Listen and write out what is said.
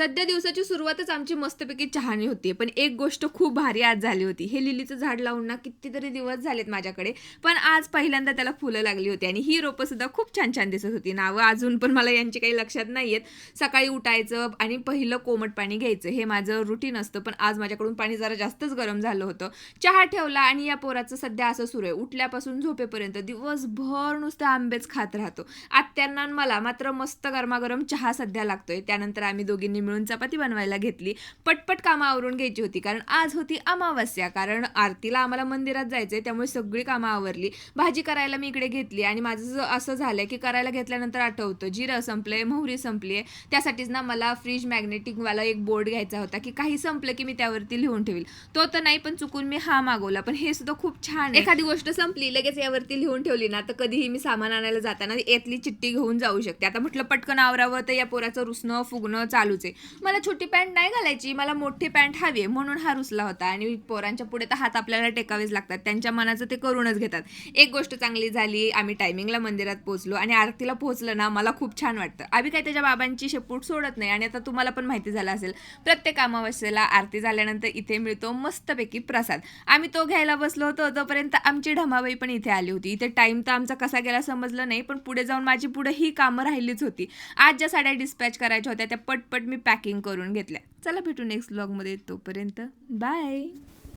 सध्या दिवसाची सुरुवातच आमची मस्तपैकी चहानी होती. पण एक गोष्ट खूप भारी आज झाली होती. हे लिलीचं झाड लावून ना कितीतरी दिवस झालेत माझ्याकडे. पण आज पहिल्यांदा त्याला फुलं लागली होती आणि ही रोपं सुद्धा खूप छान-छान दिसत होती. नावं अजून पण मला यांची काही लक्षात नाहीयेत. सकाळी उठायचं आणि पहिलं कोमट पाणी घ्यायचं हे माझं रुटीन असतं. पण आज माझ्याकडून पाणी जरा जास्तच गरम झालं होतं. चहा ठेवला आणि या पोराचं सध्या असं सुरू आहे. उठल्यापासून झोपेपर्यंत दिवसभर नुसते आंबेच खात राहतो. आत्यांना आणि मला मात्र मस्त गरमागरम चहा सध्या लागतोय. त्यानंतर आम्ही दोघींनी मिळून चपाती बनवायला घेतली. पटपट कामं आवरून घ्यायची होती कारण आज होती अमावस्या. कारण आरतीला आम्हाला मंदिरात जायचंय त्यामुळे सगळी कामं आवरली. भाजी करायला मी इकडे घेतली आणि माझं असं झालंय की करायला घेतल्यानंतर आठवतं जिरं संपलंय, मोहरी संपलीये. त्यासाठीच ना मला फ्रीज मॅग्नेटिकवाला एक बोर्ड घ्यायचा होता की काही संपलं की मी त्यावरती लिहून ठेवील. तो तर नाही पण चुकून मी हा मागवला. पण हे सुद्धा खूप छान आहे. एखादी गोष्ट संपली लगेच यावरती लिहून ठेवली ना तर कधीही मी सामान आणायला जाताना यातली चिठ्ठी घेऊन जाऊ शकते. आता म्हटलं पटकन आवरावं तर या पोराचं रुसणं फुगणं चालूच आहे. मला छोटी पॅन्ट नाही घालायची, मला मोठी पॅन्ट हवी आहे म्हणून हा रुसला होता. आणि पोरांच्या पुढे तर हात आपल्याला टेकावेच लागतात. त्यांच्या मनाचं ते करूनच घेतात. एक गोष्ट चांगली झाली, आम्ही टायमिंगला मंदिरात पोहोचलो आणि आरतीला पोहोचलं ना मला खूप छान वाटतं. आम्ही काय त्याच्या बाबांची शेपूट सोडत नाही. आणि आता तुम्हाला पण माहिती झालं असेल प्रत्येक अमावस्येला आरती झाल्यानंतर इथे मिळतो मस्तपैकी प्रसाद. आम्ही तो घ्यायला बसलो होतो तोपर्यंत आमची ढमाबाई पण इथे आली होती. इथे टाइम तर आमचा कसा गेला समजलं नाही पण पुढे जाऊन माझी पुढे ही कामं राहिलीच होती. आज ज्या साड्या डिस्पॅच करायच्या होत्या त्या पटपट मी पॅकिंग करून घेतल्या. चला भेटू नेक्स्ट व्लॉगमध्ये. तोपर्यंत बाय.